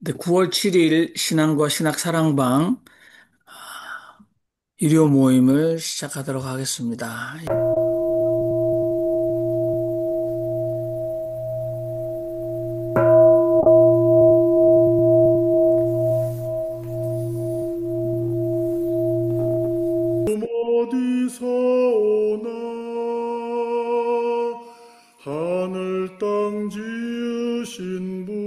네, 9월 7일 신앙과 신학 사랑방 일요 모임을 시작하도록 하겠습니다. 어디서 오나 하늘 땅 지으신 분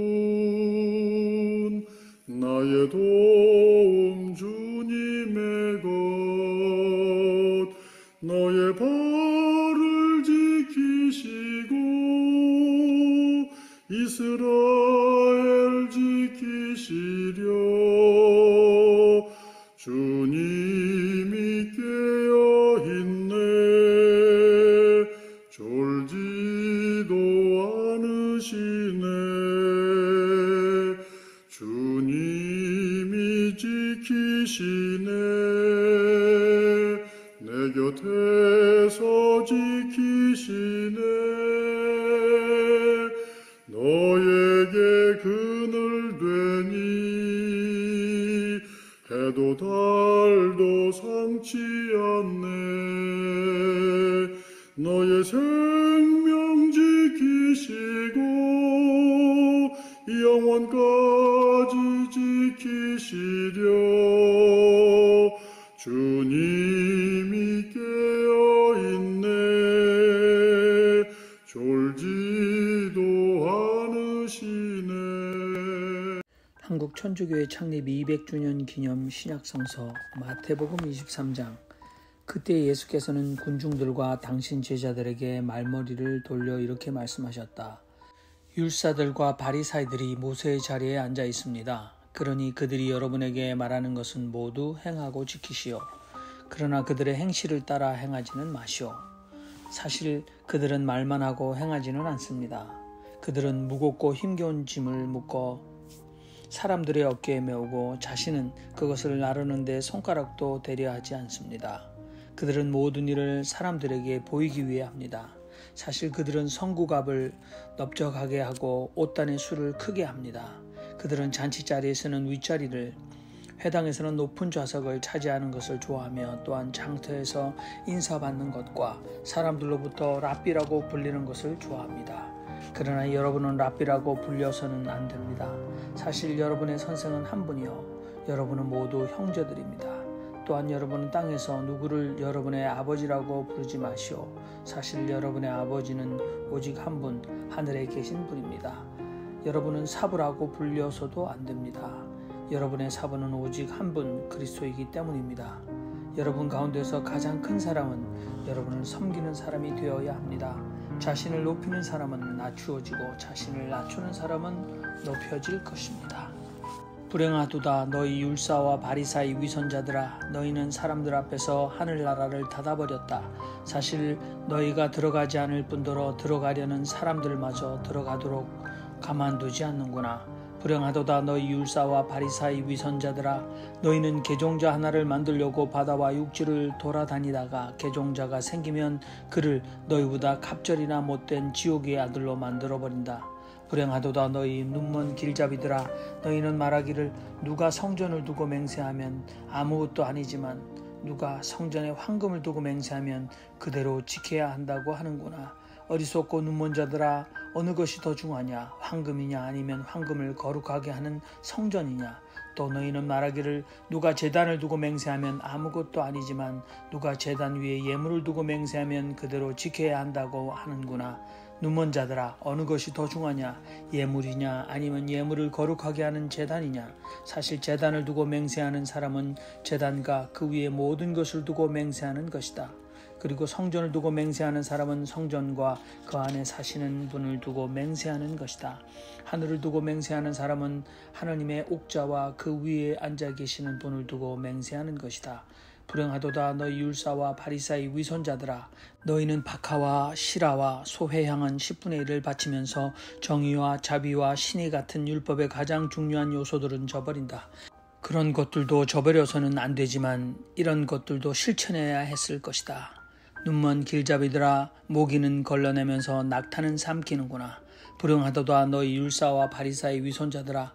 나의 도움 주님의 것 너의 발을 지키시고 이스라엘 지키시려 주님이 깨어있네 졸지도 않으시네 주님이 지키시네 내 곁에서 지키시네 너에게 그늘 되니 해도 달도 상치 않네 너의 생명 지키시고 영원까지 지키시려 주님이 깨어있네 졸지도 않으시네. 한국 천주교회 창립 200주년 기념 신약성서 마태복음 23장. 그때 예수께서는 군중들과 당신 제자들에게 말머리를 돌려 이렇게 말씀하셨다. 율사들과 바리사이들이 모세의 자리에 앉아 있습니다. 그러니 그들이 여러분에게 말하는 것은 모두 행하고 지키시오. 그러나 그들의 행실을 따라 행하지는 마시오. 사실 그들은 말만 하고 행하지는 않습니다. 그들은 무겁고 힘겨운 짐을 묶어 사람들의 어깨에 메우고 자신은 그것을 나르는 데 손가락도 대려 하지 않습니다. 그들은 모든 일을 사람들에게 보이기 위해 합니다. 사실 그들은 성구갑을 넓적하게 하고 옷단의 수를 크게 합니다. 그들은 잔치자리에서는 윗자리를, 회당에서는 높은 좌석을 차지하는 것을 좋아하며 또한 장터에서 인사받는 것과 사람들로부터 랍비라고 불리는 것을 좋아합니다. 그러나 여러분은 랍비라고 불려서는 안 됩니다. 사실 여러분의 선생은 한 분이요 여러분은 모두 형제들입니다. 또한 여러분은 땅에서 누구를 여러분의 아버지라고 부르지 마시오. 사실 여러분의 아버지는 오직 한 분, 하늘에 계신 분입니다. 여러분은 사부라고 불려서도 안 됩니다. 여러분의 사부는 오직 한 분, 그리스도이기 때문입니다. 여러분 가운데서 가장 큰 사람은 여러분을 섬기는 사람이 되어야 합니다. 자신을 높이는 사람은 낮추어지고 자신을 낮추는 사람은 높여질 것입니다. 불행하도다 너희 율사와 바리사의 위선자들아 너희는 사람들 앞에서 하늘나라를 닫아버렸다. 사실 너희가 들어가지 않을 뿐더러 들어가려는 사람들마저 들어가도록 가만두지 않는구나. 불행하도다 너희 율사와 바리사의 위선자들아 너희는 개종자 하나를 만들려고 바다와 육지를 돌아다니다가 개종자가 생기면 그를 너희보다 갑절이나 못된 지옥의 아들로 만들어버린다. 불행하도다 너희 눈먼 길잡이들아 너희는 말하기를 누가 성전을 두고 맹세하면 아무것도 아니지만 누가 성전에 황금을 두고 맹세하면 그대로 지켜야 한다고 하는구나. 어리석고 눈먼 자들아 어느 것이 더 중하냐 황금이냐 아니면 황금을 거룩하게 하는 성전이냐. 또 너희는 말하기를 누가 제단을 두고 맹세하면 아무것도 아니지만 누가 제단 위에 예물을 두고 맹세하면 그대로 지켜야 한다고 하는구나. 눈먼 자들아 어느 것이 더 중하냐 예물이냐 아니면 예물을 거룩하게 하는 제단이냐. 사실 제단을 두고 맹세하는 사람은 제단과 그 위에 모든 것을 두고 맹세하는 것이다. 그리고 성전을 두고 맹세하는 사람은 성전과 그 안에 사시는 분을 두고 맹세하는 것이다. 하늘을 두고 맹세하는 사람은 하나님의 옥자와 그 위에 앉아 계시는 분을 두고 맹세하는 것이다. 불행하도다 너희 율사와 바리사의 위선자들아 너희는 박하와 시라와 소회 향한 10분의 1을 바치면서 정의와 자비와 신의 같은 율법의 가장 중요한 요소들은 저버린다. 그런 것들도 저버려서는 안 되지만 이런 것들도 실천해야 했을 것이다. 눈먼 길잡이들아 모기는 걸러내면서 낙타는 삼키는구나. 불행하도다 너희 율사와 바리사의 위선자들아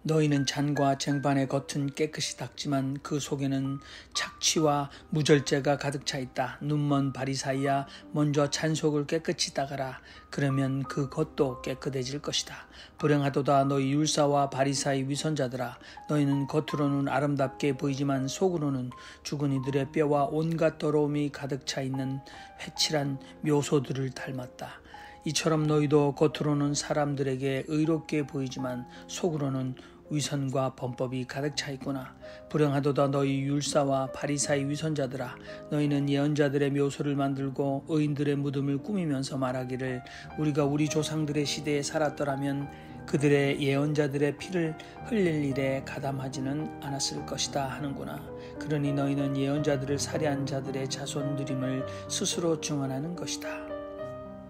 너희는 잔과 쟁반의 겉은 깨끗이 닦지만 그 속에는 착취와 무절제가 가득 차 있다. 눈먼 바리사이야, 먼저 잔 속을 깨끗이 닦아라. 그러면 그 겉도 깨끗해질 것이다. 불행하도다 너희 율사와 바리사이 위선자들아, 너희는 겉으로는 아름답게 보이지만 속으로는 죽은 이들의 뼈와 온갖 더러움이 가득 차 있는 회칠한 묘소들을 닮았다. 이처럼 너희도 겉으로는 사람들에게 의롭게 보이지만 속으로는 위선과 범법이 가득 차 있구나. 불행하도다 너희 율사와 바리사의 위선자들아, 너희는 예언자들의 묘소를 만들고 의인들의 무덤을 꾸미면서 말하기를 우리가 우리 조상들의 시대에 살았더라면 그들의 예언자들의 피를 흘릴 일에 가담하지는 않았을 것이다 하는구나. 그러니 너희는 예언자들을 살해한 자들의 자손들임을 스스로 증언하는 것이다.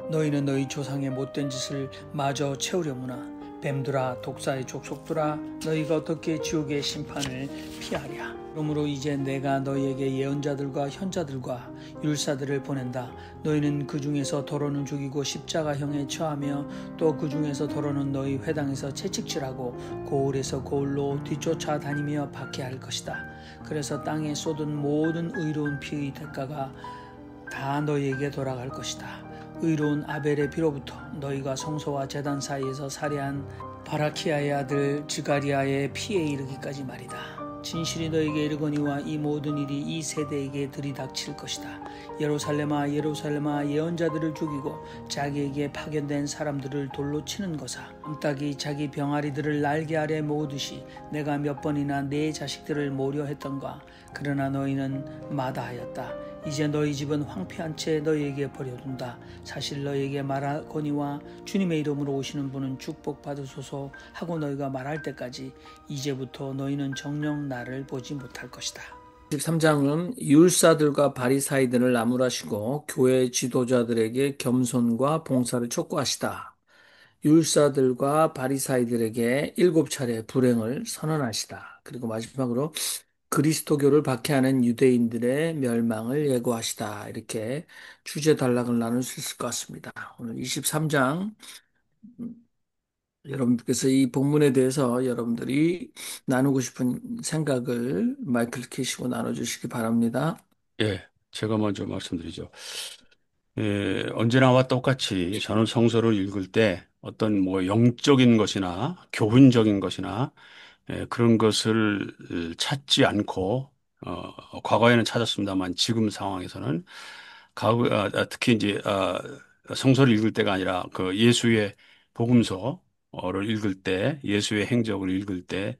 너희는 너희 조상의 못된 짓을 마저 채우려무나. 뱀들아, 독사의 족속들아, 너희가 어떻게 지옥의 심판을 피하랴. 그러므로 이제 내가 너희에게 예언자들과 현자들과 율사들을 보낸다. 너희는 그 중에서 더러는 죽이고 십자가형에 처하며 또 그 중에서 더러는 너희 회당에서 채찍질하고 고을에서 고을로 뒤쫓아 다니며 박해할 것이다. 그래서 땅에 쏟은 모든 의로운 피의 대가가 다 너희에게 돌아갈 것이다. 의로운 아벨의 피로부터 너희가 성소와 제단 사이에서 살해한 바라키아의 아들 즈가리아의 피에 이르기까지 말이다. 진실이 너에게 이르거니와 이 모든 일이 이 세대에게 들이닥칠 것이다. 예루살렘아 예루살렘아, 예언자들을 죽이고 자기에게 파견된 사람들을 돌로 치는 거사. 암탉이 자기 병아리들을 날개 아래 모으듯이 내가 몇 번이나 내 자식들을 모려 했던가. 그러나 너희는 마다하였다. 이제 너희 집은 황폐한 채 너희에게 버려둔다. 사실 너희에게 말하거니와 주님의 이름으로 오시는 분은 축복받으소서 하고 너희가 말할 때까지 이제부터 너희는 정녕 나를 보지 못할 것이다. 13장은 율사들과 바리사이들을 나무라시고 교회 지도자들에게 겸손과 봉사를 촉구하시다. 율사들과 바리사이들에게 7차례 불행을 선언하시다. 그리고 마지막으로 그리스도교를 박해하는 유대인들의 멸망을 예고하시다. 이렇게 주제 단락을 나눌 수 있을 것 같습니다. 오늘 23장 여러분께서 이 본문에 대해서 여러분들이 나누고 싶은 생각을 마이크를 켜시고 나눠주시기 바랍니다. 예, 제가 먼저 말씀드리죠. 언제나와 똑같이 저는 성서를 읽을 때 어떤 뭐 영적인 것이나 교훈적인 것이나 그런 것을 찾지 않고 과거에는 찾았습니다만 지금 상황에서는 특히 이제 성서를 읽을 때가 아니라 그 예수의 복음서를 읽을 때 예수의 행적을 읽을 때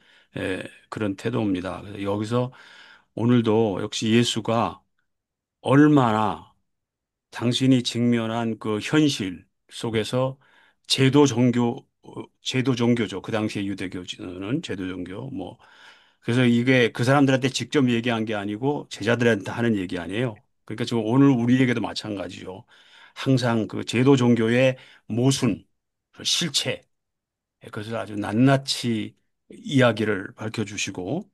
그런 태도입니다. 그래서 여기서 오늘도 역시 예수가 얼마나 당신이 직면한 그 현실 속에서 제도 종교죠. 그 당시에 유대교는 제도 종교. 그래서 이게 그 사람들한테 직접 얘기한 게 아니고 제자들한테 하는 얘기 아니에요. 그러니까 지금 오늘 우리에게도 마찬가지죠. 항상 그 제도 종교의 모순, 그 실체, 그것을 아주 낱낱이 이야기를 밝혀주시고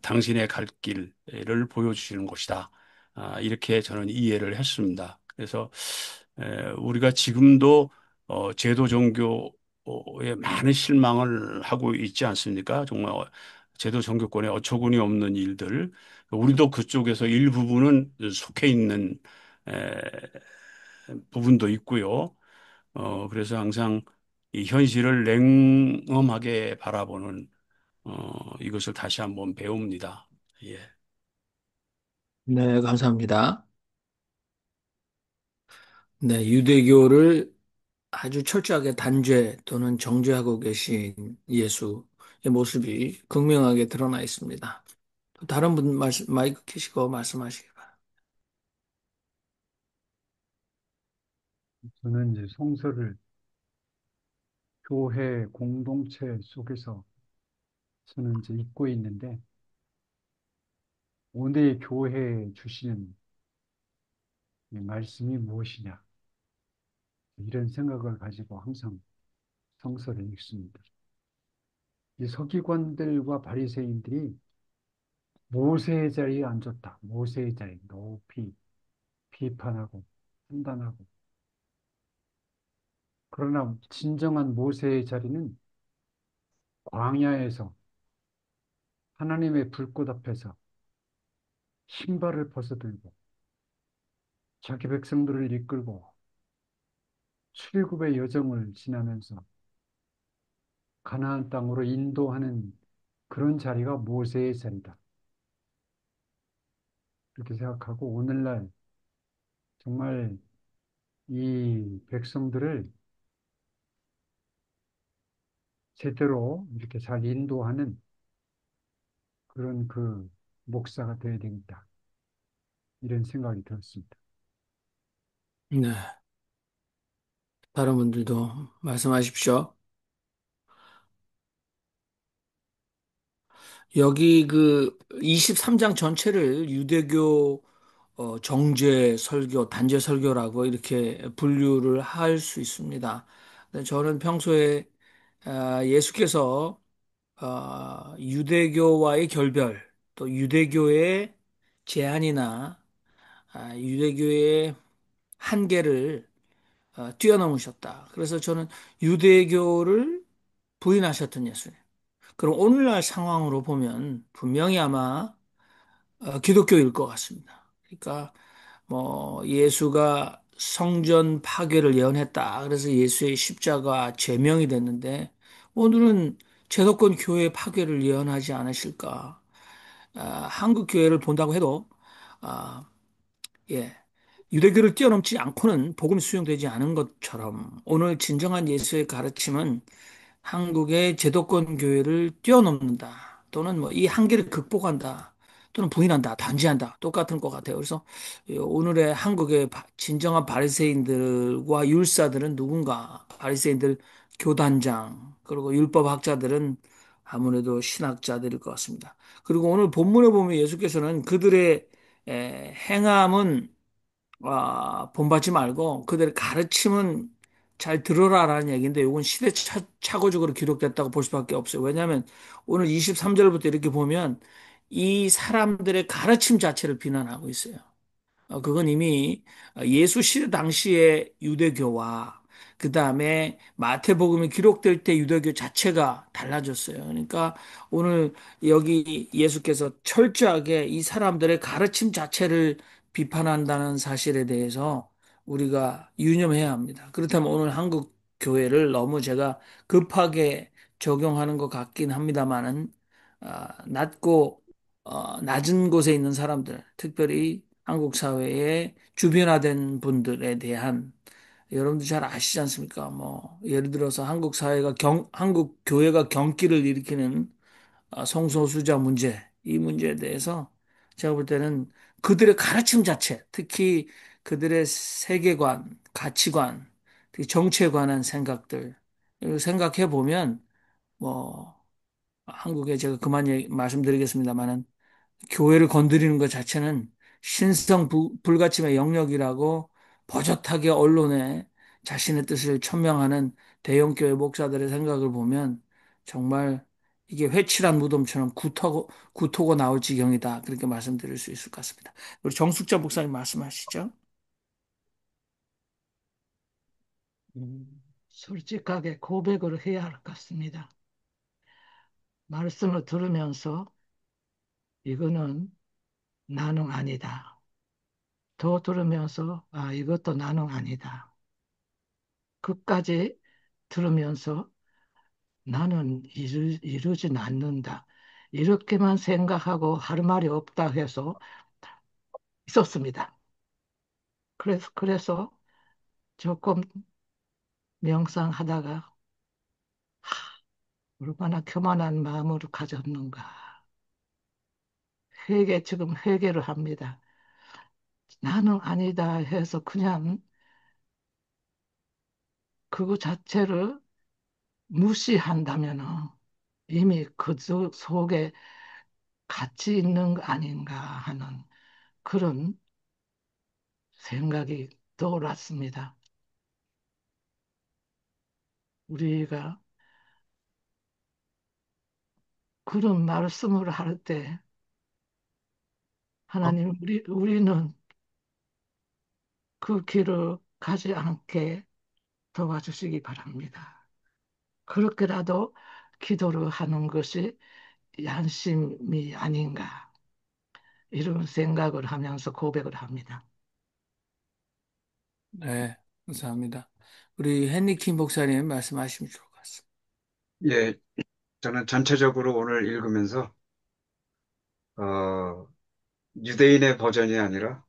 당신의 갈 길을 보여주시는 것이다. 이렇게 저는 이해를 했습니다. 그래서 우리가 지금도 제도 종교에 많은 실망을 하고 있지 않습니까? 정말 제도 종교권에 어처구니 없는 일들. 우리도 그쪽에서 일부분은 속해 있는 에, 부분도 있고요. 그래서 항상 이 현실을 냉엄하게 바라보는 이것을 다시 한번 배웁니다. 예. 네, 감사합니다. 네, 유대교를 아주 철저하게 단죄 또는 정죄하고 계신 예수의 모습이 극명하게 드러나 있습니다. 또 다른 분 마이크 켜시고 말씀하시기 바랍니다. 저는 이제 성서를 교회 공동체 속에서 저는 이제 읽고 있는데 오늘 교회에 주시는 이 말씀이 무엇이냐 이런 생각을 가지고 항상 성서를 읽습니다. 이 서기관들과 바리새인들이 모세의 자리에 앉았다. 모세의 자리 높이 비판하고 판단하고 그러나 진정한 모세의 자리는 광야에서 하나님의 불꽃 앞에서 신발을 벗어들고 자기 백성들을 이끌고 출애굽의 여정을 지나면서 가나안 땅으로 인도하는 그런 자리가 모세의 자리다. 이렇게 생각하고 오늘날 정말 이 백성들을 제대로 이렇게 잘 인도하는 그런 그 목사가 되어야 되겠다. 이런 생각이 들었습니다. 네. 다른 분들도 말씀하십시오. 여기 그 23장 전체를 유대교 정죄 설교, 단죄 설교라고 이렇게 분류를 할 수 있습니다. 근데 저는 평소에 예수께서 유대교와의 결별, 또 유대교의 제한이나 유대교의 한계를 뛰어넘으셨다. 그래서 저는 유대교를 부인하셨던 예수님. 그럼 오늘날 상황으로 보면 분명히 아마 기독교일 것 같습니다. 그러니까 뭐 예수가 성전 파괴를 예언했다. 그래서 예수의 십자가 제명이 됐는데 오늘은 제도권 교회 파괴를 예언하지 않으실까? 한국 교회를 본다고 해도 아, 예. 유대교를 뛰어넘지 않고는 복음이 수용되지 않은 것처럼 오늘 진정한 예수의 가르침은 한국의 제도권 교회를 뛰어넘는다. 또는 뭐 이 한계를 극복한다. 또는 부인한다. 단죄한다. 똑같은 것 같아요. 그래서 오늘의 한국의 진정한 바리새인들과 율사들은 누군가? 바리새인들 교단장 그리고 율법학자들은 아무래도 신학자들일 것 같습니다. 그리고 오늘 본문에 보면 예수께서는 그들의 행함은 본받지 말고 그들의 가르침은 잘 들어라라는 얘기인데 이건 시대착오적으로 기록됐다고 볼 수밖에 없어요. 왜냐하면 오늘 23절부터 이렇게 보면 이 사람들의 가르침 자체를 비난하고 있어요. 그건 이미 예수 시대 당시의 유대교와 그 다음에 마태복음이 기록될 때 유대교 자체가 달라졌어요. 그러니까 오늘 여기 예수께서 철저하게 이 사람들의 가르침 자체를 비판한다는 사실에 대해서 우리가 유념해야 합니다. 그렇다면 오늘 한국 교회를 너무 제가 급하게 적용하는 것 같긴 합니다만은 낮고 낮은 곳에 있는 사람들, 특별히 한국 사회의 주변화된 분들에 대한 여러분들 잘 아시지 않습니까? 뭐 예를 들어서 한국 교회가 경기를 일으키는 성소수자 문제, 이 문제에 대해서 제가 볼 때는 그들의 가르침 자체, 특히 그들의 세계관, 가치관, 특히 정치에 관한 생각들, 이걸 생각해 보면 뭐 한국에 제가 그만 말씀드리겠습니다만은 교회를 건드리는 것 자체는 불가침의 영역이라고 버젓하게 언론에 자신의 뜻을 천명하는 대형교회 목사들의 생각을 보면 정말 이게 회칠한 무덤처럼 구토고 나올 지경이다. 그렇게 말씀드릴 수 있을 것 같습니다. 우리 정숙자 목사님 말씀하시죠. 솔직하게 고백을 해야 할 것 같습니다. 말씀을 들으면서 이거는 나는 아니다. 더 들으면서 이것도 나는 아니다. 끝까지 들으면서 나는 이루진 않는다. 이렇게만 생각하고 할 말이 없다 해서 있었습니다. 그래서 조금 명상하다가 얼마나 교만한 마음으로 가졌는가. 지금 회개를 합니다. 나는 아니다 해서 그냥 그거 자체를 무시한다면 이미 그 속에 갇혀 있는 거 아닌가 하는 그런 생각이 떠올랐습니다. 우리가 그런 말씀을 할 때 하나님 우리는 그 길을 가지 않게 도와주시기 바랍니다. 그렇게라도 기도를 하는 것이 양심이 아닌가 이런 생각을 하면서 고백을 합니다. 네, 감사합니다. 우리 헨리킴 목사님 말씀하시면 좋을 것 같습니다. 예, 저는 전체적으로 오늘 읽으면서, 어, 유대인의 버전이 아니라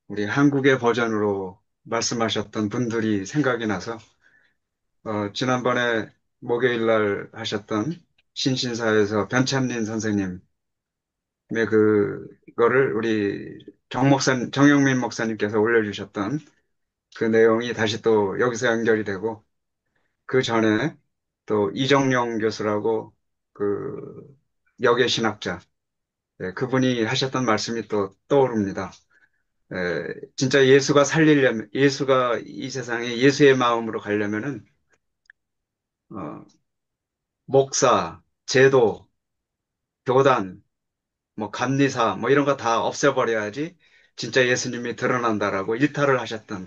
우리 한국의 버전으로 말씀하셨던 분들이 생각이 나서, 지난번에 목요일 날 하셨던 신신사에서 변찬린 선생님의 그거를 우리 정영민 목사님께서 올려주셨던 그 내용이 다시 또 여기서 연결이 되고, 그 전에 또 이정용 교수라고 그 역의 신학자, 그분이 하셨던 말씀이 또 떠오릅니다. 진짜 예수가 이 세상에 예수의 마음으로 가려면은, 어, 목사, 제도, 교단, 뭐 감리사, 뭐 이런 거 다 없애버려야지 진짜 예수님이 드러난다라고 일탈을 하셨던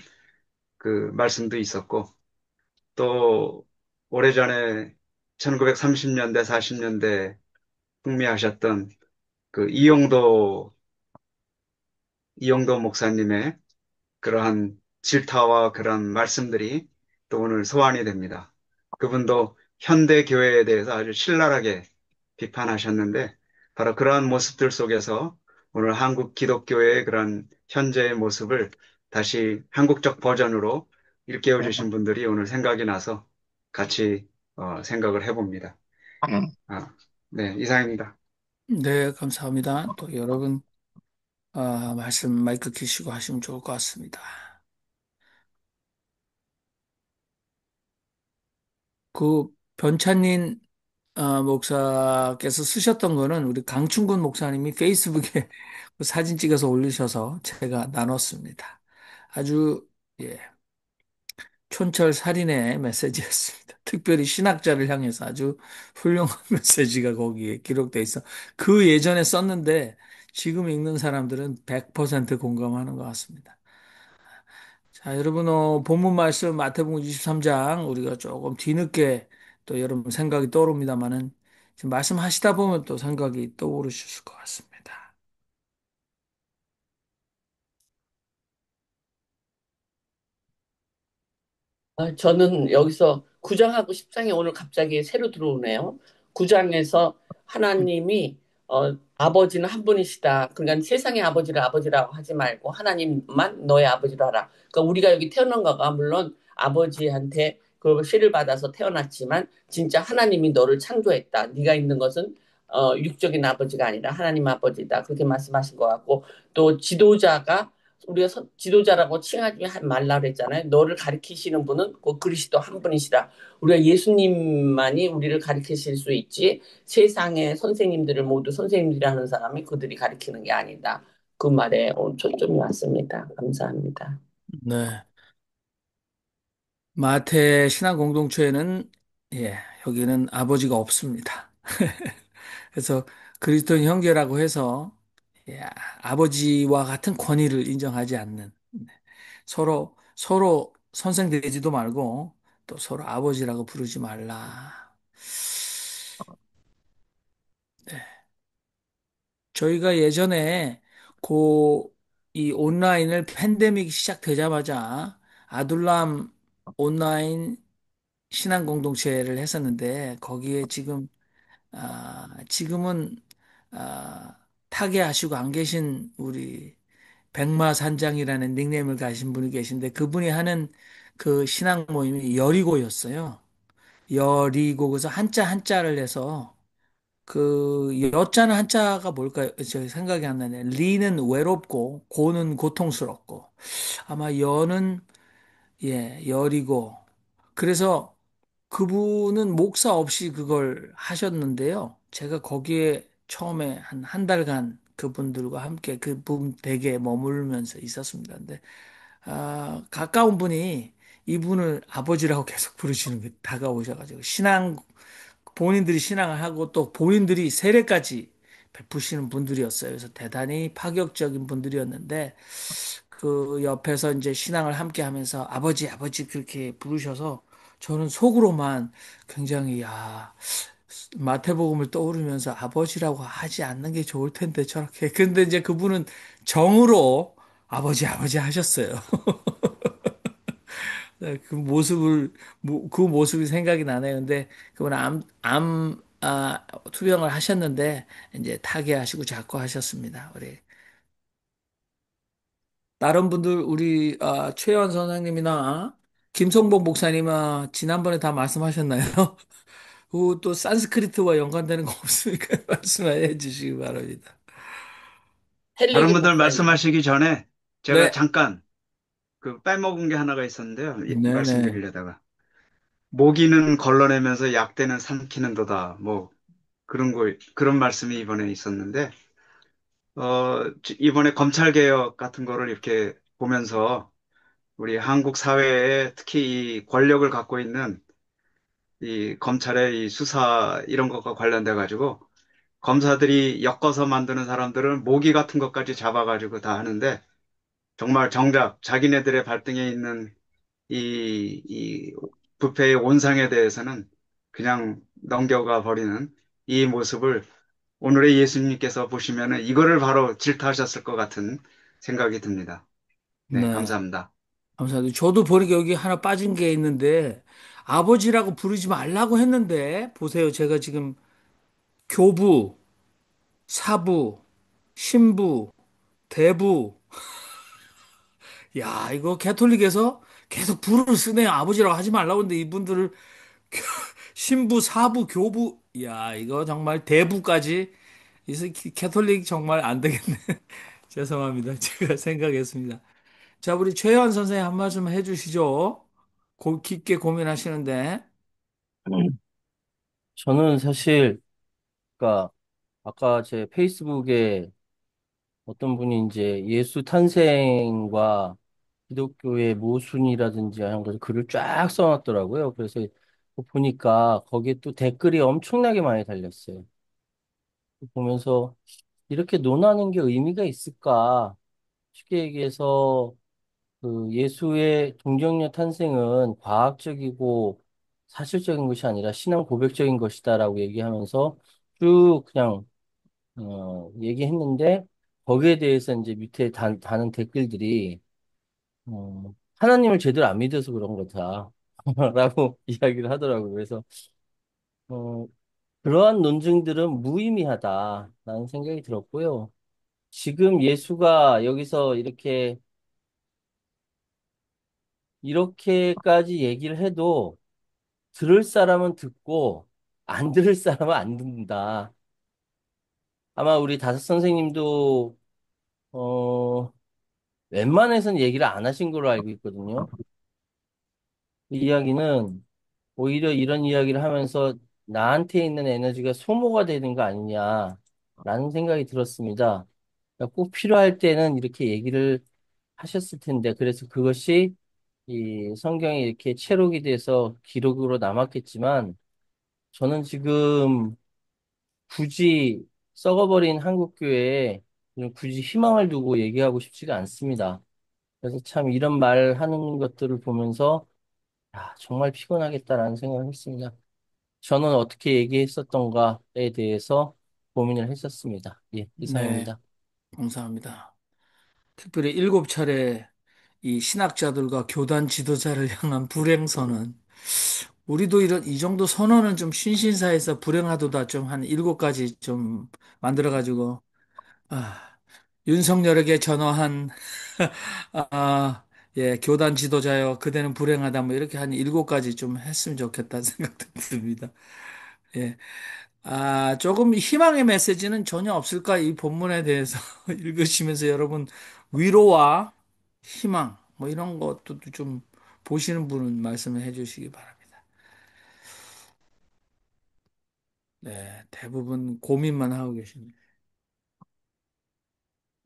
그 말씀도 있었고, 또 오래전에 1930년대, 40년대 흥미하셨던 그 이용도 목사님의 그러한 질타와 그런 말씀들이 또 오늘 소환이 됩니다. 그분도 현대 교회에 대해서 아주 신랄하게 비판하셨는데, 바로 그러한 모습들 속에서 오늘 한국 기독교의 그런 현재의 모습을 다시 한국적 버전으로 일깨워 주신 분들이 오늘 생각이 나서 같이 생각을 해봅니다. 아, 네, 이상입니다. 네, 감사합니다. 또 여러분 말씀 마이크 키시고 하시면 좋을 것 같습니다. 그 변찬린 목사께서 쓰셨던 거는 우리 강충군 목사님이 페이스북에 그 사진 찍어서 올리셔서 제가 나눴습니다. 아주 예, 촌철살인의 메시지였습니다. 특별히 신학자를 향해서 아주 훌륭한 메시지가 거기에 기록돼 있어. 그 예전에 썼는데 지금 읽는 사람들은 100% 공감하는 것 같습니다. 자, 여러분, 본문 말씀 마태복음 23장 우리가 조금 뒤늦게 또 여러분 생각이 떠오릅니다만은 지금 말씀하시다 보면 또 생각이 떠오르실 것 같습니다. 저는 여기서 9장하고 10장이 오늘 갑자기 새로 들어오네요. 9장에서 하나님이 아버지는 한 분이시다. 그러니까 세상의 아버지를 아버지라고 하지 말고 하나님만 너의 아버지로 하라. 그러니까 우리가 여기 태어난 거가 물론 아버지한테 그 씨를 받아서 태어났지만 진짜 하나님이 너를 창조했다. 네가 있는 것은 육적인 아버지가 아니라 하나님 아버지다. 그렇게 말씀하신 것 같고 또 지도자가 우리가 지도자라고 칭하지 말라 그랬잖아요. 너를 가리키시는 분은 그 그리스도 한 분이시라. 우리가 예수님만이 우리를 가리키실 수 있지 세상의 선생님들을 모두 선생님들이 하는 사람이 그들이 가리키는 게 아니다. 그 말에 초점이 왔습니다. 감사합니다. 네. 마태 신앙 공동체에는 예, 여기는 아버지가 없습니다. 그래서 그리스도인 형제라고 해서 예, 아버지와 같은 권위를 인정하지 않는 서로 선생 되지도 말고 또 서로 아버지라고 부르지 말라. 저희가 예전에 이 온라인을 팬데믹 시작되자마자 아둘람 온라인 신앙 공동체를 했었는데 거기에 지금은 타계하시고 안 계신 우리 백마산장이라는 닉네임을 가신 분이 계신데 그분이 하는 그 신앙 모임이 여리고였어요. 여리고 그래서 한자를 내서 그 여자는 한자가 뭘까요? 저 생각이 안 나네. 리는 외롭고 고는 고통스럽고 아마 여는 열이고 그래서 그분은 목사 없이 그걸 하셨는데요. 제가 거기에 처음에 한 달간 그분들과 함께 그분 댁에 머물면서 있었습니다. 근데 가까운 분이 이분을 아버지라고 계속 부르시는 게 다가오셔가지고 본인들이 신앙을 하고 또 본인들이 세례까지 베푸시는 분들이었어요. 그래서 대단히 파격적인 분들이었는데 그 옆에서 이제 신앙을 함께 하면서 아버지 그렇게 부르셔서 저는 속으로만 굉장히 마태복음을 떠오르면서 아버지라고 하지 않는 게 좋을 텐데 저렇게. 근데 이제 그분은 정으로 아버지, 아버지 하셨어요. 네, 그 모습이 생각이 나네요. 근데 그분은 투병을 하셨는데 이제 타계하시고 자꾸 하셨습니다. 우리 다른 분들 우리 최현 선생님이나 김성복 목사님은 지난번에 다 말씀하셨나요? 그또 산스크리트와 연관되는 거 없으니까 말씀해 주시기 바랍니다. 다른 헬리기 분들 목사님. 말씀하시기 전에 제가 네, 잠깐 그 빼먹은 게 하나가 있었는데요. 네네, 말씀드리려다가. 모기는 걸러내면서 약대는 삼키는도다. 뭐 그런 말씀이 이번에 있었는데, 이번에 검찰개혁 같은 거를 이렇게 보면서 우리 한국 사회에 특히 이 권력을 갖고 있는 이 검찰의 이 수사 이런 것과 관련돼 가지고 검사들이 엮어서 만드는 사람들은 모기 같은 것까지 잡아가지고 다 하는데 정말 정작 자기네들의 발등에 있는 이 부패의 온상에 대해서는 그냥 넘겨가 버리는 이 모습을 오늘의 예수님께서 보시면은 이거를 바로 질타하셨을 것 같은 생각이 듭니다. 네, 네. 감사합니다. 감사합니다. 저도 보니까 여기 하나 빠진 게 있는데 아버지라고 부르지 말라고 했는데 보세요. 제가 지금 교부, 사부, 신부, 대부. 야, 이거 캐톨릭에서 계속 부를 쓰네요. 아버지라고 하지 말라고 했는데 이분들을 신부, 사부, 교부. 야, 이거 정말 대부까지. 캐톨릭 정말 안 되겠네. 죄송합니다. 제가 생각했습니다. 자, 우리 최현 선생님 한 말씀 해주시죠. 깊게 고민하시는데. 저는 사실, 그러니까 아까 제 페이스북에 어떤 분이 이제 예수 탄생과 기독교의 모순이라든지 하는 것을 글을 쫙 써놨더라고요. 그래서 보니까 거기에 또 댓글이 엄청나게 많이 달렸어요. 보면서 이렇게 논하는 게 의미가 있을까? 쉽게 얘기해서 그 예수의 동정녀 탄생은 과학적이고 사실적인 것이 아니라 신앙 고백적인 것이다라고 얘기하면서 쭉 그냥 얘기했는데 거기에 대해서 이제 밑에 다는 댓글들이 하나님을 제대로 안 믿어서 그런 거다 라고 이야기를 하더라고요. 그래서 어, 그러한 논증들은 무의미하다라는 생각이 들었고요. 지금 예수가 여기서 이렇게까지 얘기를 해도 들을 사람은 듣고 안 들을 사람은 안 듣는다. 아마 우리 다섯 선생님도 웬만해서는 얘기를 안 하신 걸로 알고 있거든요. 이 이야기는 오히려 이런 이야기를 하면서 나한테 있는 에너지가 소모가 되는 거 아니냐라는 생각이 들었습니다. 그러니까 꼭 필요할 때는 이렇게 얘기를 하셨을 텐데, 그래서 그것이 이 성경에 이렇게 채록이 돼서 기록으로 남았겠지만, 저는 지금 굳이 썩어버린 한국교회에 굳이 희망을 두고 얘기하고 싶지가 않습니다. 그래서 참 이런 말 하는 것들을 보면서 정말 피곤하겠다라는 생각을 했습니다. 저는 어떻게 얘기했었던가에 대해서 고민을 했었습니다. 예, 네, 이상입니다. 감사합니다. 특별히 7차례 이 신학자들과 교단 지도자를 향한 불행 선언. 우리도 이 정도 선언은 좀 신신사에서 불행하도다 좀 한 7가지 좀 만들어가지고, 아, 윤석열에게 전화한, 아, 예, 교단 지도자여, 그대는 불행하다, 뭐, 이렇게 한 7가지 좀 했으면 좋겠다는 생각도 듭니다. 예. 조금 희망의 메시지는 전혀 없을까? 이 본문에 대해서 읽으시면서 여러분 위로와 희망, 뭐 이런 것도 좀 보시는 분은 말씀을 해 주시기 바랍니다. 네, 대부분 고민만 하고 계십니다.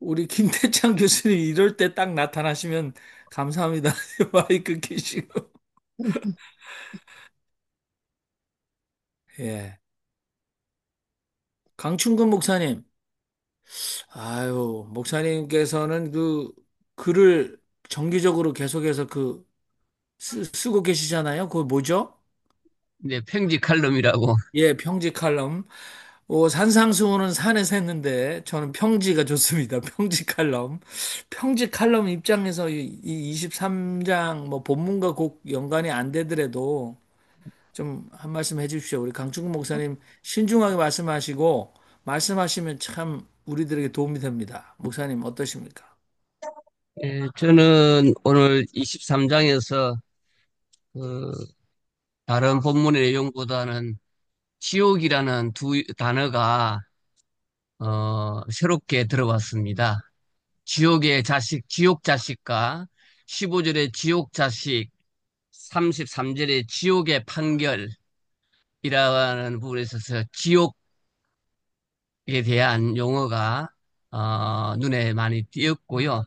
우리 김태창 교수님 이럴 때 딱 나타나시면 감사합니다. 마이크 켜시고. 예. 강충근 목사님. 아유, 목사님께서는 그 글을 정기적으로 계속해서 쓰고 계시잖아요. 그거 뭐죠? 네, 평지 칼럼이라고. 예, 평지 칼럼. 산상수훈은 산에서 했는데 저는 평지가 좋습니다. 평지 칼럼. 평지 칼럼 입장에서 이 23장 뭐 본문과 곡 연관이 안 되더라도 좀 한 말씀 해 주십시오. 우리 강충구 목사님 신중하게 말씀하시고 말씀하시면 참 우리들에게 도움이 됩니다. 목사님 어떠십니까? 예, 저는 오늘 23장에서 다른 본문의 내용보다는 지옥이라는 두 단어가 새롭게 들어봤습니다. 지옥의 자식, 지옥 자식과 15절의 지옥 자식, 33절의 지옥의 판결이라는 부분에 있어서 지옥에 대한 용어가 눈에 많이 띄었고요.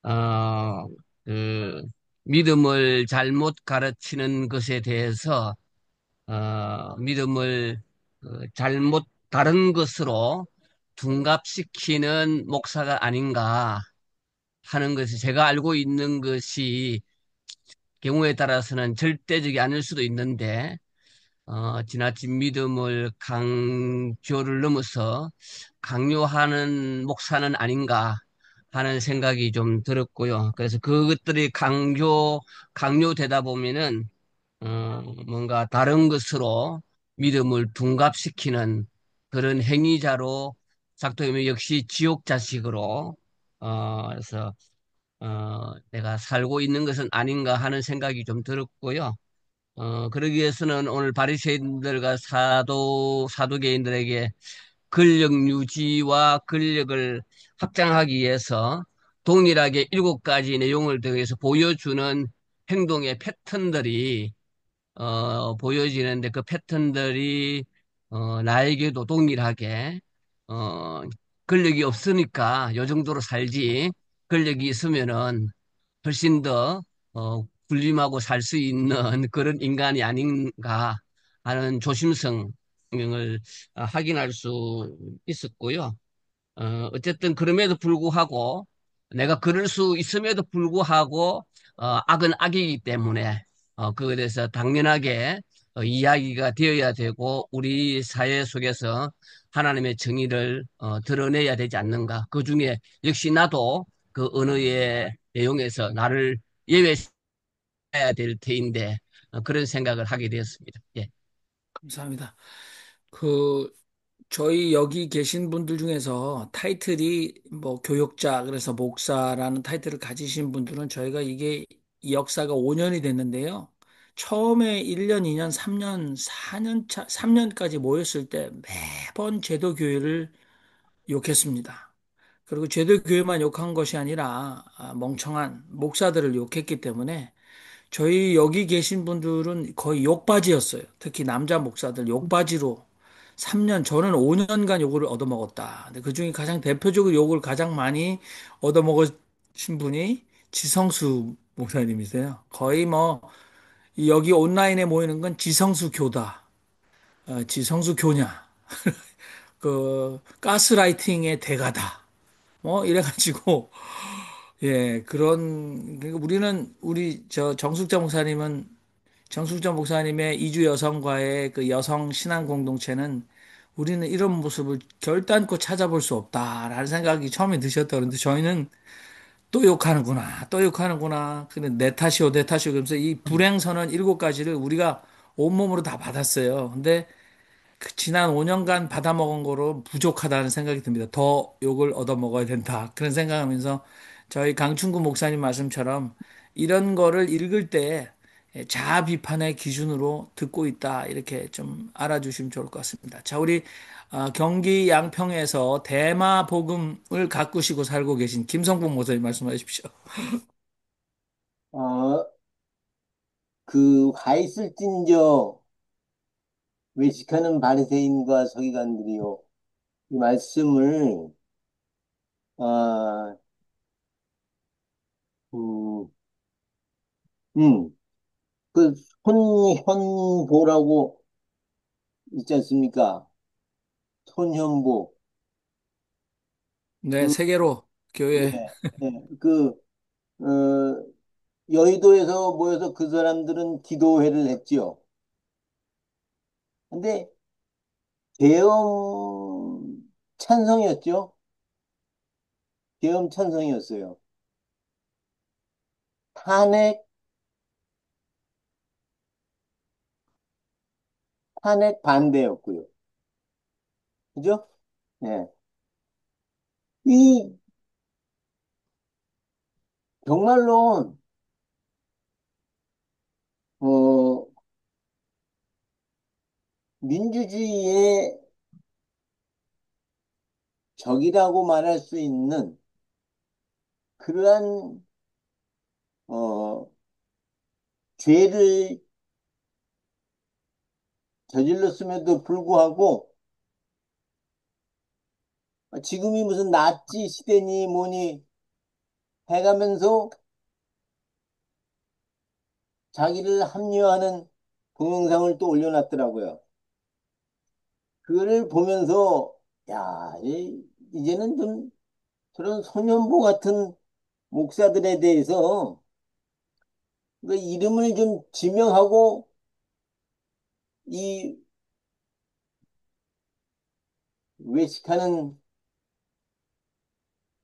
어, 그 믿음을 잘못 가르치는 것에 대해서 믿음을 잘못 다른 것으로 둔갑시키는 목사가 아닌가 하는 것이 제가 알고 있는 것이 경우에 따라서는 절대적이 아닐 수도 있는데 지나친 믿음을 강조를 넘어서 강요하는 목사는 아닌가 하는 생각이 좀 들었고요. 그래서 그것들이 강요되다 보면은 뭔가 다른 것으로 믿음을 둔갑시키는 그런 행위자로 작동하면 역시 지옥 자식으로 그래서 내가 살고 있는 것은 아닌가 하는 생각이 좀 들었고요. 그러기 위해서는 오늘 바리새인들과 사두개인들에게 권력 유지와 권력을 확장하기 위해서 동일하게 7가지 내용을 통해서 보여주는 행동의 패턴들이 보여지는데 그 패턴들이 나에게도 동일하게 어, 권력이 없으니까 요 정도로 살지 권력이 있으면은 훨씬 더 군림하고 살 수 있는 그런 인간이 아닌가 하는 조심성을 확인할 수 있었고요. 어쨌든 그럼에도 불구하고 내가 그럴 수 있음에도 불구하고 악은 악이기 때문에 그거에 대해서 당연하게 이야기가 되어야 되고 우리 사회 속에서 하나님의 정의를 드러내야 되지 않는가. 그중에 역시 나도 그 언어의 내용에서 나를 예외해야 될 테인데 그런 생각을 하게 되었습니다. 예. 감사합니다. 그 저희 여기 계신 분들 중에서 타이틀이 뭐 교역자 그래서 목사라는 타이틀을 가지신 분들은 저희가 이게 이 역사가 5년이 됐는데요. 처음에 1년, 2년, 3년, 4년 차, 3년까지 모였을 때 매번 제도 교회를 욕했습니다. 그리고 제도 교회만 욕한 것이 아니라 멍청한 목사들을 욕했기 때문에 저희 여기 계신 분들은 거의 욕바지였어요. 특히 남자 목사들 욕바지로 3년, 저는 5년간 욕을 얻어먹었다. 근데 그중에 가장 대표적으로 욕을 가장 많이 얻어먹으신 분이 지성수 목사님이세요. 거의 뭐, 여기 온라인에 모이는 건 지성수 교다. 지성수 교냐. 가스라이팅의 대가다. 뭐, 이래가지고, 예, 그러니까 우리, 정숙자 목사님의 이주 여성과의 그 여성 신앙 공동체는 우리는 이런 모습을 결단코 찾아볼 수 없다라는 생각이 처음에 드셨다 그런데 저희는 또 욕하는구나, 또 욕하는구나. 근데 내 탓이오, 내 탓이오. 그러면서 이 불행선언 7가지를 우리가 온몸으로 다 받았어요. 근데 그 지난 5년간 받아먹은 거로 부족하다는 생각이 듭니다. 더 욕을 얻어먹어야 된다. 그런 생각하면서 저희 강충구 목사님 말씀처럼 이런 거를 읽을 때 자아 비판의 기준으로 듣고 있다. 이렇게 좀 알아주시면 좋을 것 같습니다. 자, 우리 경기 양평에서 대마 복음을 가꾸시고 살고 계신 김성봉 목사님 말씀해 주십시오. 어, 그 화있을진저 외식하는 바리새인과 서기관들이요. 이 말씀을 아, 음, 음, 그 손현보라고 있지 않습니까? 손현보. 네, 그, 세계로 예, 교회. 예, 여의도에서 모여서 그 사람들은 기도회를 했지요. 근데 계엄 찬성이었죠. 계엄 찬성이었어요. 탄핵, 탄핵 반대였고요. 그죠? 네. 이, 정말로, 어, 민주주의의 적이라고 말할 수 있는 그러한, 어, 죄를 저질렀음에도 불구하고 지금이 무슨 나치 시대니 뭐니 해가면서 자기를 합리화하는 동영상을 또 올려놨더라고요. 그거를 보면서 야, 이제는 좀 저런 소년보 같은 목사들에 대해서 그 이름을 좀 지명하고 이 외식하는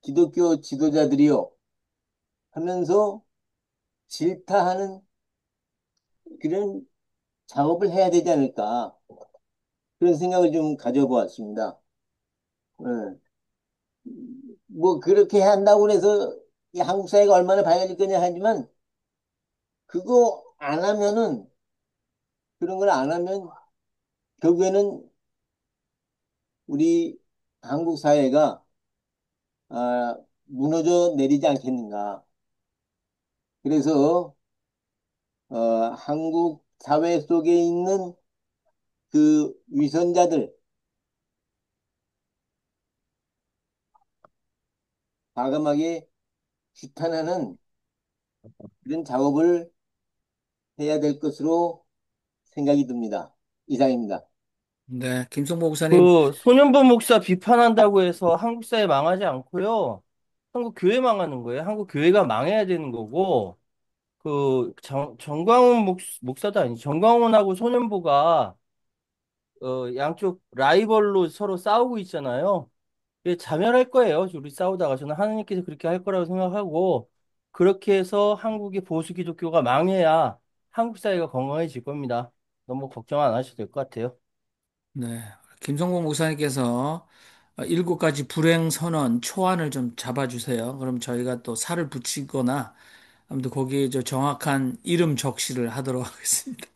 기독교 지도자들이요 하면서 질타하는 그런 작업을 해야 되지 않을까 그런 생각을 좀 가져보았습니다. 예. 뭐 그렇게 한다고 해서 이 한국 사회가 얼마나 밝아질 거냐 하지만 그거 안 하면은 그런 걸 안 하면 결국에는 우리 한국 사회가 무너져 내리지 않겠는가. 그래서 한국 사회 속에 있는 그 위선자들 과감하게 규탄하는 그런 작업을 해야 될 것으로 생각이 듭니다. 이상입니다. 네, 김성모 목사님. 그 소년보 목사 비판한다고 해서 한국 사회 망하지 않고요. 한국 교회 망하는 거예요. 한국 교회가 망해야 되는 거고, 그 정광훈 목사도 아니지. 정광훈하고 소년보가 양쪽 라이벌로 서로 싸우고 있잖아요. 이게 자멸할 거예요. 우리 싸우다가 저는 하나님께서 그렇게 할 거라고 생각하고 그렇게 해서 한국의 보수 기독교가 망해야 한국 사회가 건강해질 겁니다. 너무 걱정 안 하셔도 될 것 같아요. 네, 김성모 목사님께서 7가지 불행 선언 초안을 좀 잡아주세요. 그럼 저희가 또 살을 붙이거나 아무튼 거기에 저 정확한 이름 적시를 하도록 하겠습니다.